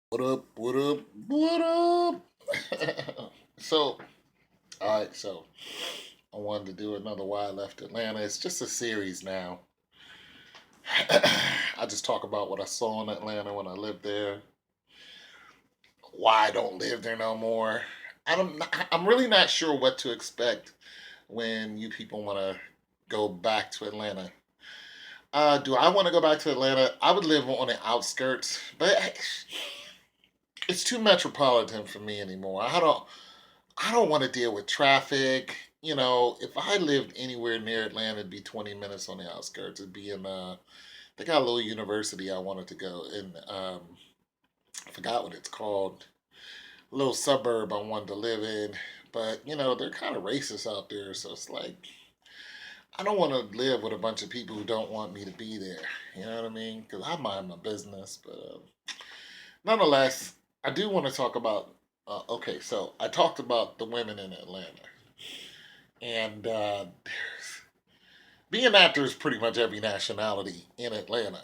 What up? What up? What up? so, all right. So, I wanted to do another Why I Left Atlanta. It's just a series now. I just talk about what I saw in Atlanta when I lived there, why I don't live there no more. I'm really not sure what to expect when you people want to go back to Atlanta. Do I want to go back to Atlanta? I would live on the outskirts, but it's too metropolitan for me anymore. I don't want to deal with traffic. If I lived anywhere near Atlanta, it'd be 20 minutes on the outskirts. It'd be in they got a little university I wanted to go in. I forgot what it's called. A little suburb I wanted to live in, but they're kind of racist out there, so it's like I don't want to live with a bunch of people who don't want me to be there. You know what I mean? Because I mind my business, but nonetheless, I do want to talk about. Okay, so I talked about the women in Atlanta. And being that there's pretty much every nationality in Atlanta,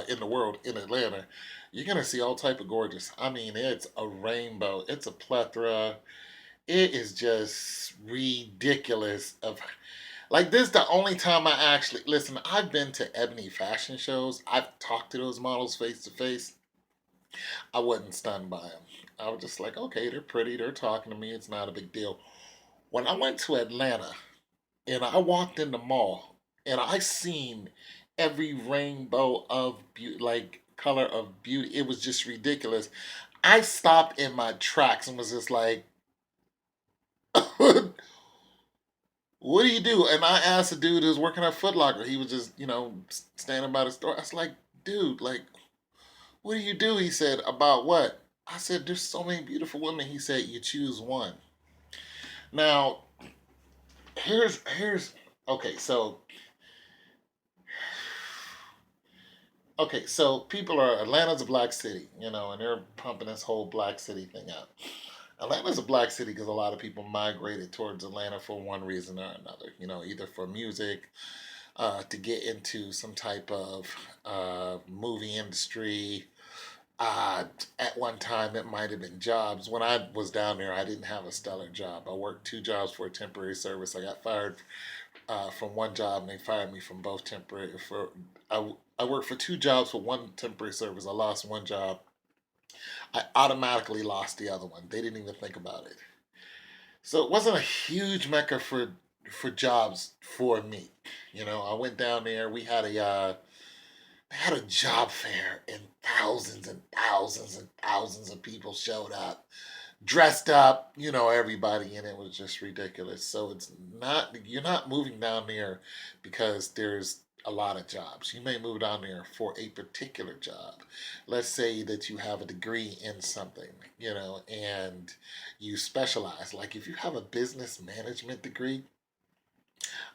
in the world in Atlanta, you're gonna see all type of gorgeous. I mean, it's a rainbow. It's a plethora. It is just ridiculous. Of like this, is the only time I actually listen. I've been to Ebony fashion shows. I've talked to those models face to face. I wasn't stunned by them. I was just like, okay, they're pretty. They're talking to me. It's not a big deal. When I went to Atlanta, and I walked in the mall and I seen every rainbow of beauty, like color of beauty. It was just ridiculous. I stopped in my tracks and was just like, "What do you do?" And I asked the dude who was working at Foot Locker. He was just, standing by the store. I was like, "Dude, like, what do you do?" He said, "About what?" I said, "There's so many beautiful women." He said, "You choose one." Now, here's okay. So people are Atlanta's a black city, and they're pumping this whole black city thing out. Atlanta's a black city because a lot of people migrated towards Atlanta for one reason or another. Either for music, to get into some type of movie industry. At one time, it might have been jobs. When I was down there, I didn't have a stellar job. I worked two jobs for a temporary service. I got fired from one job, and they fired me from both temporary. I worked for two jobs for one temporary service. I lost one job. I automatically lost the other one. They didn't even think about it. So it wasn't a huge mecca for jobs for me. I went down there. We had a job fair, and thousands and thousands and thousands of people showed up, dressed up. Everybody, and it was just ridiculous. So it's not you're not moving down there because there's a lot of jobs. You may move down there for a particular job. Let's say that you have a degree in something, and you specialize. Like if you have a business management degree,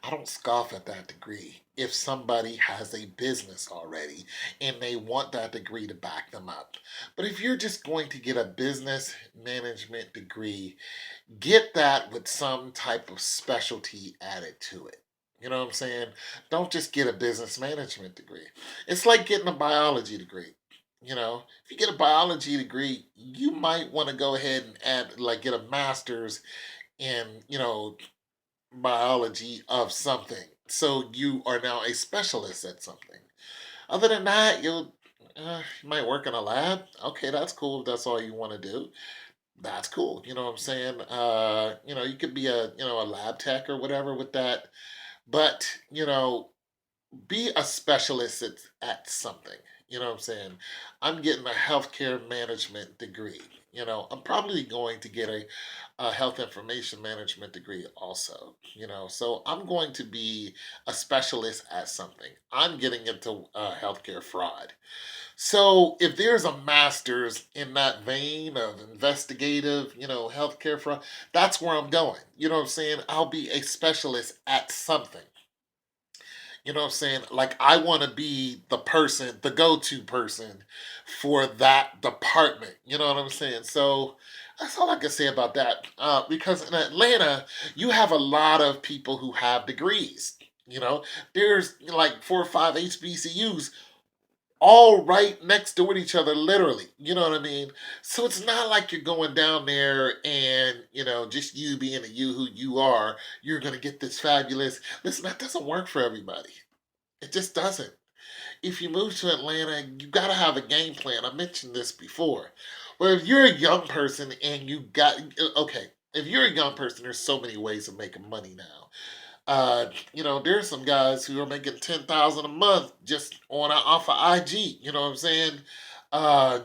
I don't scoff at that degree if somebody has a business already and they want that degree to back them up. But if you're just going to get a business management degree, get that with some type of specialty added to it. You know what I'm saying? Don't just get a business management degree. It's like getting a biology degree. If you get a biology degree, you might want to go ahead and add, like, get a master's in, biology of something. So you are now a specialist at something. Other than that, you might work in a lab. Okay, that's cool. If that's all you want to do. That's cool. You know what I'm saying? You could be a lab tech or whatever with that. But be a specialist at something. You know what I'm saying? I'm getting a healthcare management degree. I'm probably going to get a health information management degree also. So I'm going to be a specialist at something. I'm getting into healthcare fraud. So if there's a master's in that vein of investigative, healthcare fraud, that's where I'm going. You know what I'm saying? I'll be a specialist at something. You know what I'm saying? Like I want to be the person, the go-to person for that department. You know what I'm saying? So that's all I can say about that. Because in Atlanta, you have a lot of people who have degrees. You know, there's like 4 or 5 HBCUs all right next door to each other, literally. You know what I mean? So it's not like you're going down there and, just you being you who you are, you're going to get this fabulous. Listen, that doesn't work for everybody. It just doesn't. If you move to Atlanta, you got to have a game plan. I mentioned this before. Well, if you're a young person and okay, if you're a young person, there's so many ways of making money now. There's some guys who are making 10,000 a month just off of IG. You know what I'm saying?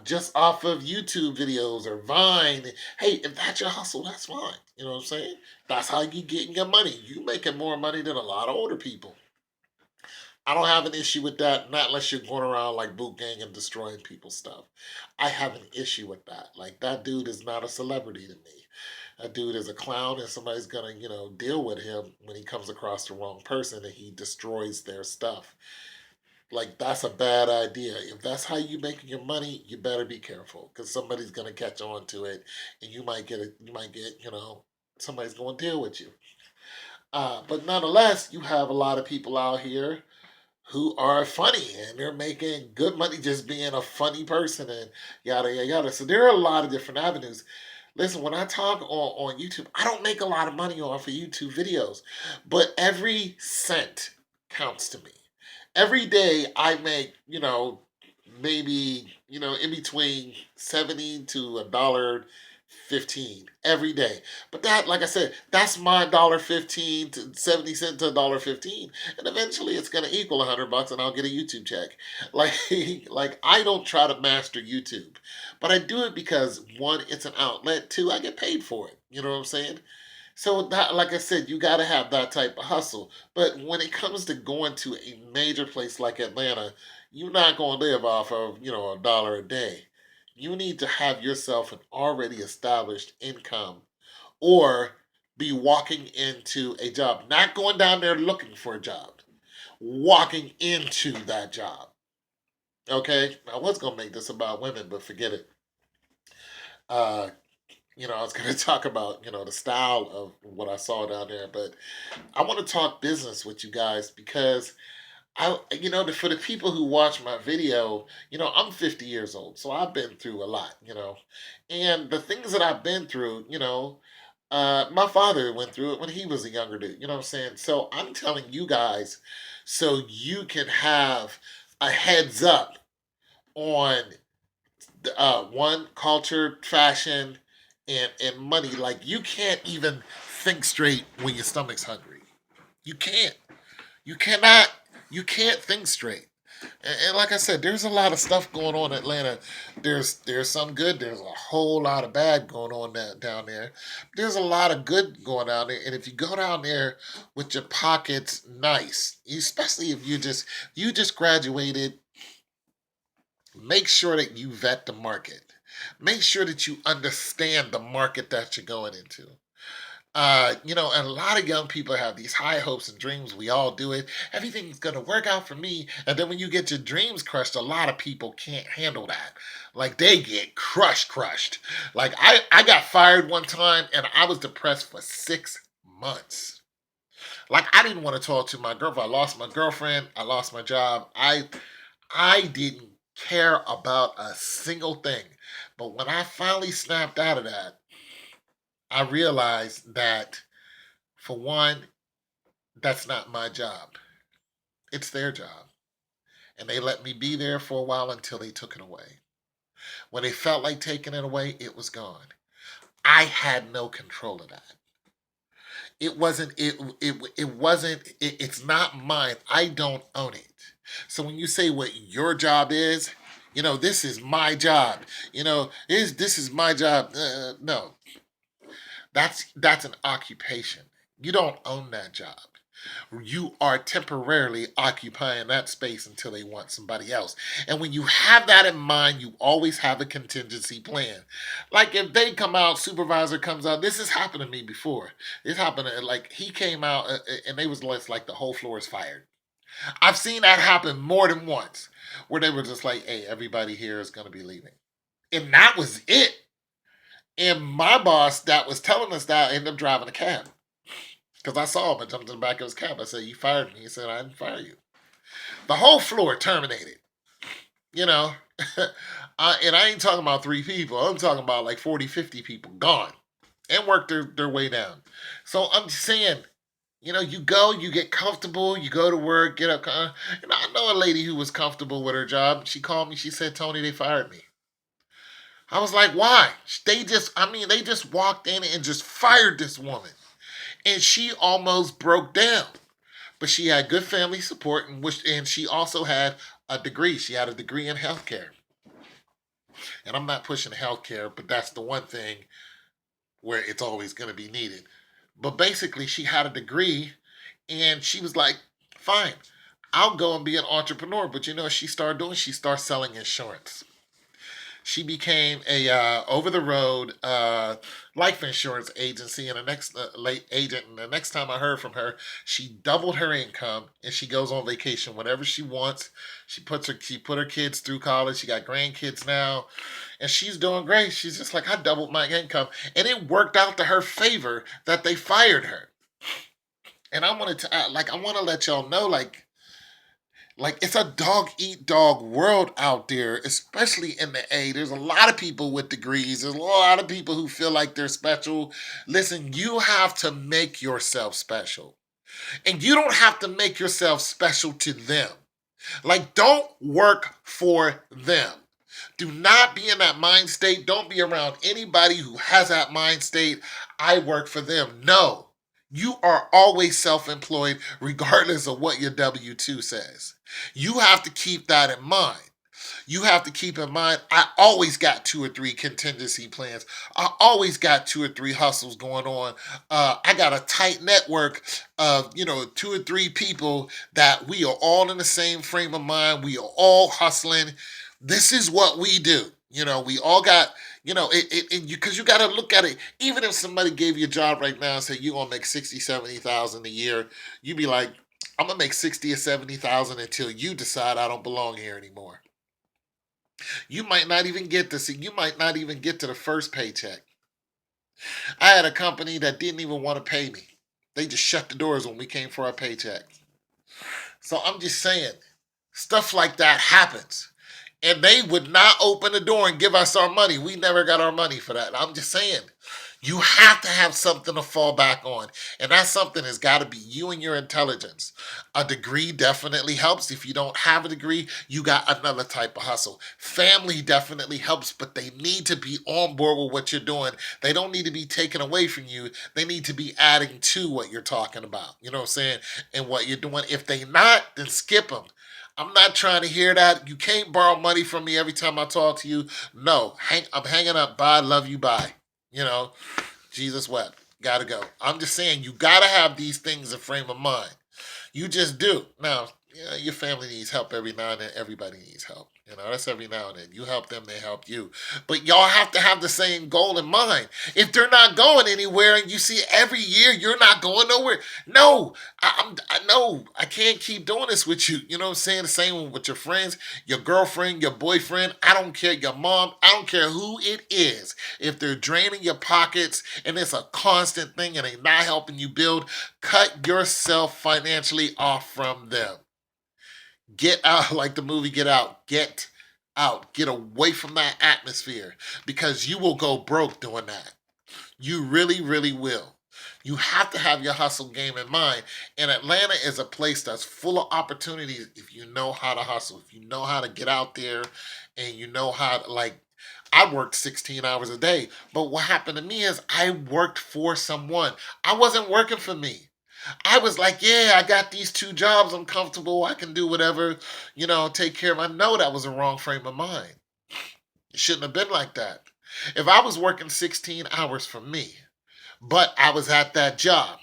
Just off of YouTube videos or Vine. Hey, if that's your hustle, that's fine. You know what I'm saying? That's how you getting your money. You making more money than a lot of older people. I don't have an issue with that, not unless you're going around like boot gang and destroying people's stuff. I have an issue with that. Like that dude is not a celebrity to me. That dude is a clown, and somebody's gonna, deal with him when he comes across the wrong person and he destroys their stuff. Like that's a bad idea. If that's how you making your money, you better be careful because somebody's gonna catch on to it, and you might get it. You might get, somebody's gonna deal with you. But nonetheless, you have a lot of people out here who are funny and they're making good money just being a funny person and yada yada yada. So there are a lot of different avenues. Listen, when I talk on YouTube, I don't make a lot of money off of YouTube videos, but every cent counts to me. Every day I make, maybe, in between 70 to a dollar 15 every day. But that, like I said, that's my dollar 15 to 70 cent to a dollar 15. And eventually it's gonna equal $100 and I'll get a YouTube check. Like like I don't try to master YouTube. But I do it because one, it's an outlet, two, I get paid for it. You know what I'm saying? So that, like I said, you got to have that type of hustle. But when it comes to going to a major place like Atlanta, you're not going to live off of a dollar a day. You need to have yourself an already established income, or be walking into a job, not going down there looking for a job, walking into that job. Okay, I was gonna make this about women, but forget it. Uh, I was going to talk about, the style of what I saw down there, but I want to talk business with you guys because for the people who watch my video, I'm 50 years old, so I've been through a lot, and the things that I've been through, my father went through it when he was a younger dude, you know what I'm saying? So I'm telling you guys so you can have a heads up on one, culture, fashion, and money. Like you can't even think straight when your stomach's hungry. You can't. You cannot. You can't think straight. And like I said, there's a lot of stuff going on in Atlanta. There's some good. There's a whole lot of bad going on down there. There's a lot of good going down there. And if you go down there with your pockets nice, especially if you just graduated, make sure that you vet the market. Make sure that you understand the market that you're going into. And a lot of young people have these high hopes and dreams. We all do it. Everything's going to work out for me. And then when you get your dreams crushed, a lot of people can't handle that. Like they get crushed. Like I got fired one time and I was depressed for 6 months. Like I didn't want to talk to my girlfriend. I lost my girlfriend. I lost my job. I didn't care about a single thing. But when I finally snapped out of that, I realized that, for one, that's not my job. It's their job. And they let me be there for a while until they took it away. When they felt like taking it away, it was gone. I had no control of that. It's not mine. I don't own it. So when you say what your job is, this is my job. This is my job. No, that's an occupation. You don't own that job. You are temporarily occupying that space until they want somebody else. And when you have that in mind, you always have a contingency plan. Like if they come out, supervisor comes out. This has happened to me before. This happened like he came out and they was less like the whole floor is fired. I've seen that happen more than once, where they were just like, "Hey, everybody here is going to be leaving," and that was it. And my boss that was telling us that ended up driving a cab. Because I saw him. I jumped in the back of his cab. I said, "You fired me." He said, "I didn't fire you." The whole floor terminated. you know. And I ain't talking about three people. I'm talking about like 40, 50 people gone and work their way down. So I'm just saying, you go, you get comfortable, you go to work, get up. And I know a lady who was comfortable with her job. She called me. She said, "Tony, they fired me." I was like, "Why?" They just walked in and just fired this woman, and she almost broke down. But she had good family support, and she also had a degree. She had a degree in healthcare. And I'm not pushing healthcare, but that's the one thing where it's always going to be needed. But basically, she had a degree, and she was like, "Fine, I'll go and be an entrepreneur." But you know what she started doing? She started selling insurance. She became a over the road life insurance agency and a next late agent. And the next time I heard from her, she doubled her income and she goes on vacation whenever she wants. She put her kids through college. She got grandkids now, and she's doing great. She's just like, "I doubled my income," and it worked out to her favor that they fired her. And I wanted to I want to let y'all know it's a dog eat dog world out there, especially in the A. There's a lot of people with degrees. There's a lot of people who feel like they're special. Listen, you have to make yourself special. And you don't have to make yourself special to them. Like, don't work for them. Do not be in that mind state. Don't be around anybody who has that mind state. "I work for them." No. You are always self employed, regardless of what your W 2 says. You have to keep that in mind. You have to keep in mind, I always got two or three contingency plans. I always got two or three hustles going on. I got a tight network of, two or three people that we are all in the same frame of mind. We are all hustling. This is what we do. We all got, because you got to look at it. Even if somebody gave you a job right now and said you're going to make 60, 70,000 a year, you'd be like, "I'm going to make 60 or 70,000 until you decide I don't belong here anymore." You might not even get to see, you might not even get to the first paycheck. I had a company that didn't even want to pay me. They just shut the doors when we came for our paycheck. So I'm just saying, stuff like that happens. And they would not open the door and give us our money. We never got our money for that. I'm just saying, you have to have something to fall back on. And that something has got to be you and your intelligence. A degree definitely helps. If you don't have a degree, you got another type of hustle. Family definitely helps, but they need to be on board with what you're doing. They don't need to be taken away from you. They need to be adding to what you're talking about. You know what I'm saying? And what you're doing. If they not, then skip them. I'm not trying to hear that. You can't borrow money from me every time I talk to you. No, I'm hanging up. Bye, love you, bye. You know, Jesus wept. Gotta go. I'm just saying, you gotta have these things in frame of mind. You just do. Now, your family needs help every now and then. Everybody needs help. That's every now and then. You help them, they help you. But y'all have to have the same goal in mind. If they're not going anywhere and you see every year you're not going nowhere, no, I know I can't keep doing this with you. You know what I'm saying? The same with your friends, your girlfriend, your boyfriend. I don't care. Your mom. I don't care who it is. If they're draining your pockets and it's a constant thing and they're not helping you build, cut yourself financially off from them. Get out, like the movie Get Out. Get out. Get away from that atmosphere because you will go broke doing that. You really, really will. You have to have your hustle game in mind. And Atlanta is a place that's full of opportunities if you know how to hustle, if you know how to get out there and you know how to, I worked 16 hours a day. But what happened to me is I worked for someone. I wasn't working for me. I was like, yeah, I got these two jobs. I'm comfortable. I can do whatever, take care of my. No, that was a wrong frame of mind. It shouldn't have been like that. If I was working 16 hours for me, but I was at that job,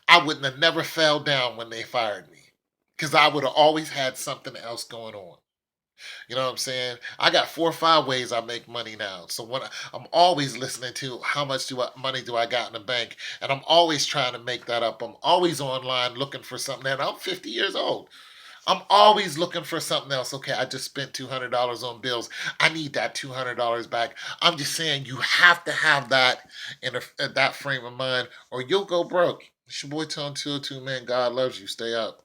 I wouldn't have never fell down when they fired me because I would have always had something else going on. You know what I'm saying? I got 4 or 5 ways I make money now. So I'm always listening to how much money do I got in the bank, and I'm always trying to make that up. I'm always online looking for something. And I'm 50 years old. I'm always looking for something else. Okay, I just spent $200 on bills. I need that $200 back. I'm just saying you have to have that in that frame of mind, or you'll go broke. It's your boy Tone 202, man. God loves you. Stay up.